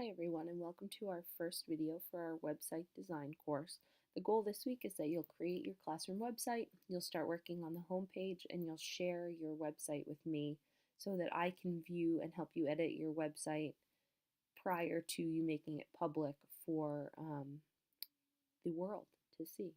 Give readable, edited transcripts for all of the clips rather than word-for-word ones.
Hi everyone, and welcome to our first video for our website design course. The goal this week is that you'll create your classroom website, you'll start working on the home page, and you'll share your website with me so that I can view and help you edit your website prior to you making it public for the world to see.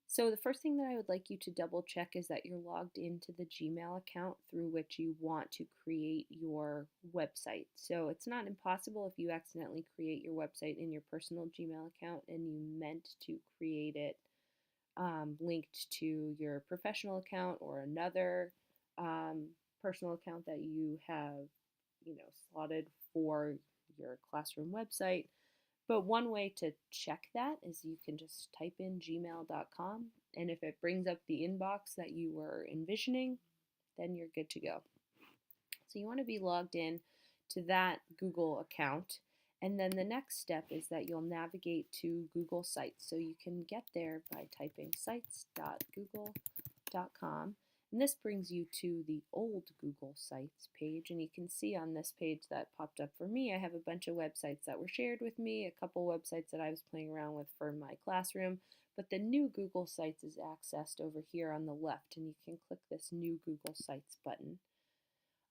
So the first thing that I would like you to double check is that you're logged into the Gmail account through which you want to create your website. So it's not impossible if you accidentally create your website in your personal Gmail account and you meant to create it linked to your professional account or another personal account that you have, slotted for your classroom website. But one way to check that is you can just type in gmail.com, and if it brings up the inbox that you were envisioning, then you're good to go. So you want to be logged in to that Google account, and then the next step is that you'll navigate to Google Sites. So you can get there by typing sites.google.com. And this brings you to the old Google Sites page, and you can see on this page that popped up for me, I have a bunch of websites that were shared with me, a couple websites that I was playing around with for my classroom, but the new Google Sites is accessed over here on the left, and you can click this new Google Sites button.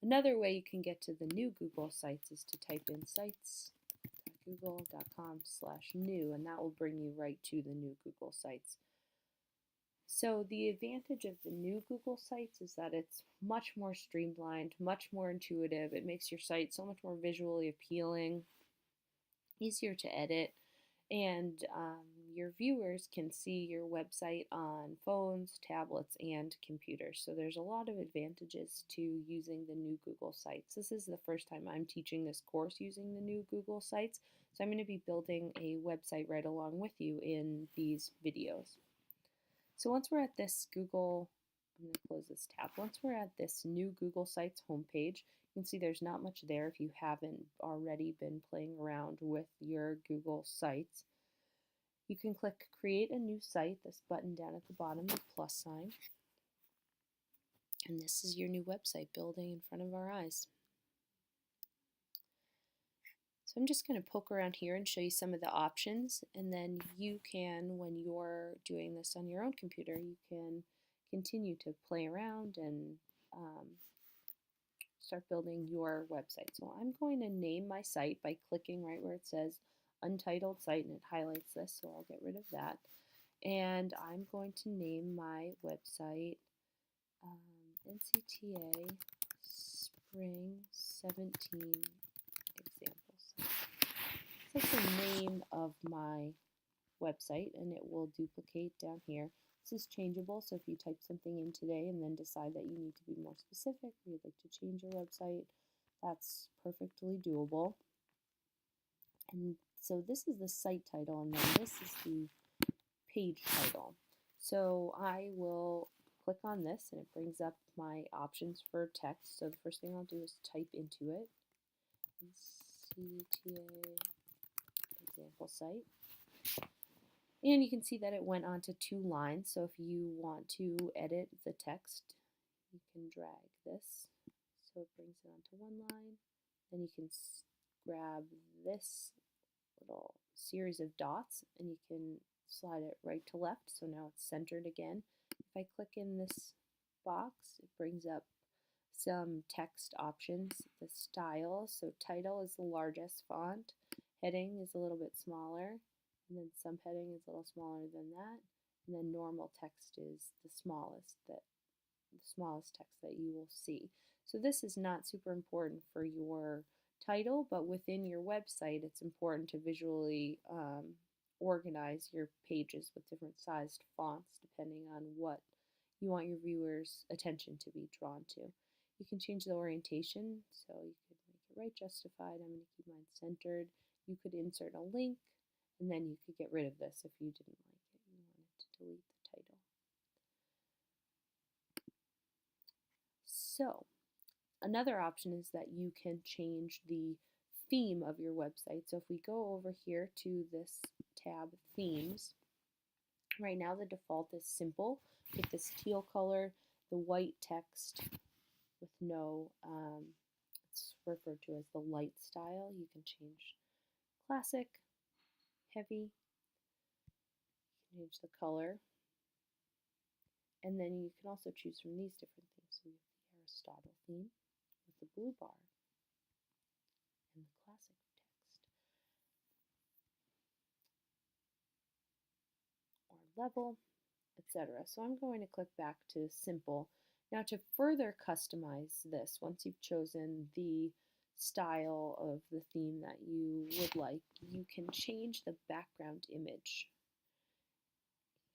Another way you can get to the new Google Sites is to type in sites.google.com/new, and that will bring you right to the new Google Sites. So the advantage of the new Google Sites is that it's much more streamlined, much more intuitive. It makes your site so much more visually appealing, easier to edit, and your viewers can see your website on phones, tablets, and computers. So there's a lot of advantages to using the new Google Sites. This is the first time I'm teaching this course using the new Google Sites, so I'm going to be building a website right along with you in these videos. So once we're at this I'm going to close this tab. Once we're at this new Google Sites homepage, you can see there's not much there if you haven't already been playing around with your Google Sites. You can click Create a New Site, this button down at the bottom with plus sign. And this is your new website building in front of our eyes. So I'm just going to poke around here and show you some of the options, and then you can, when you're doing this on your own computer, you can continue to play around and start building your website. So I'm going to name my site by clicking right where it says Untitled Site, and it highlights this, so I'll get rid of that. And I'm going to name my website NCTA Spring 17 Examples. It's like the name of my website, and it will duplicate down here. This is changeable, so if you type something in today and then decide that you need to be more specific, or you'd like to change your website, that's perfectly doable. And so this is the site title, and then this is the page title. So I will click on this, and it brings up my options for text. So the first thing I'll do is type into it, NCTA example site. And you can see that it went onto 2 lines, so if you want to edit the text, you can drag this. So it brings it onto 1 line. Then you can grab this little series of dots and you can slide it right to left, so now it's centered again. If I click in this box, it brings up some text options. The style, so title is the largest font, heading is a little bit smaller, and then subheading is a little smaller than that, and then normal text is the smallest text that you will see. So this is not super important for your title, but within your website it's important to visually organize your pages with different sized fonts depending on what you want your viewers' attention to be drawn to. You can change the orientation, so you could make it right justified. I'm going to keep mine centered. You could insert a link, and then you could get rid of this if you didn't like it. You wanted to delete the title. So another option is that you can change the theme of your website. So if we go over here to this tab, Themes, right now the default is simple with this teal color, the white text with no, it's referred to as the light style. You can change classic, heavy, change the color, and then you can also choose from these different things. So we have the Aristotle theme with the blue bar and the classic text, or level, etc. So I'm going to click back to simple. Now to further customize this, once you've chosen the style of the theme that you would like, you can change the background image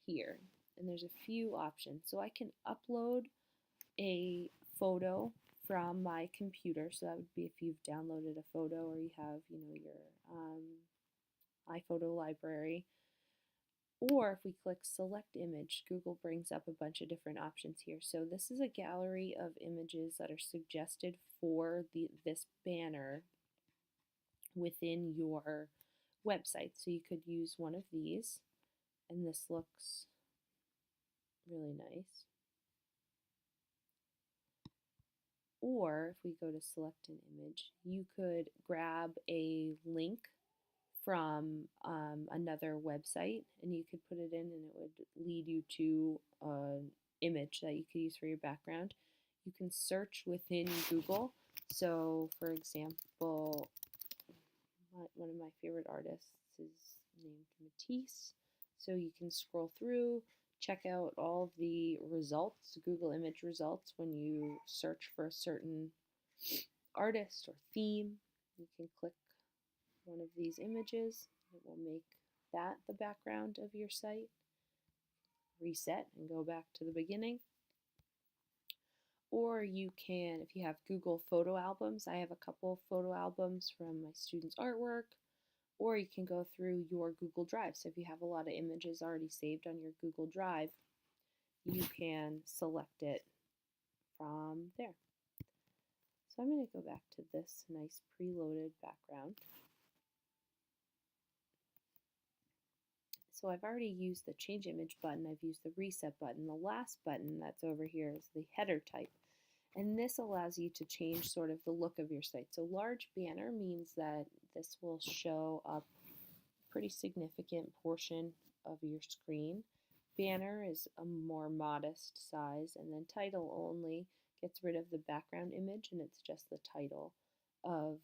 here. And there's a few options. So I can upload a photo from my computer. So that would be if you've downloaded a photo or you have, your iPhoto library. Or if we click select image, Google brings up a bunch of different options here. So this is a gallery of images that are suggested for this banner within your website. So you could use one of these, and this looks really nice. Or if we go to select an image, you could grab a link from another website and you could put it in and it would lead you to an image that you could use for your background. You can search within Google. So for example, one of my favorite artists is named Matisse. So you can scroll through, check out all of the results, Google image results, when you search for a certain artist or theme. You can click one of these images. It will make that the background of your site. Reset and go back to the beginning. Or you can, if you have Google photo albums, I have a couple photo albums from my students' artwork. Or you can go through your Google Drive. So if you have a lot of images already saved on your Google Drive, you can select it from there. So I'm going to go back to this nice preloaded background. So I've already used the change image button, I've used the reset button. The last button that's over here is the header type. And this allows you to change sort of the look of your site. So large banner means that this will show up a pretty significant portion of your screen. Banner is a more modest size, and then title only gets rid of the background image and it's just the title of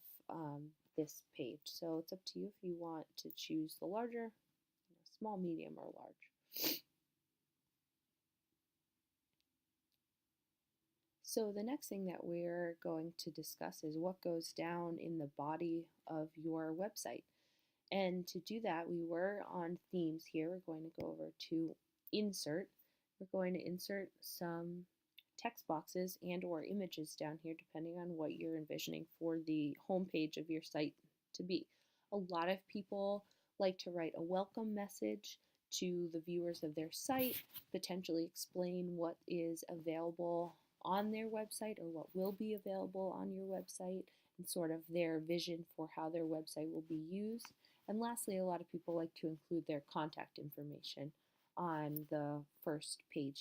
this page. So it's up to you if you want to choose the larger, small, medium, or large. So the next thing that we're going to discuss is what goes down in the body of your website. And to do that, we were on themes here. We're going to go over to insert. We're going to insert some text boxes and or images down here depending on what you're envisioning for the home page of your site to be. A lot of people like to write a welcome message to the viewers of their site, potentially explain what is available on their website or what will be available on your website and sort of their vision for how their website will be used. And lastly, a lot of people like to include their contact information on the first page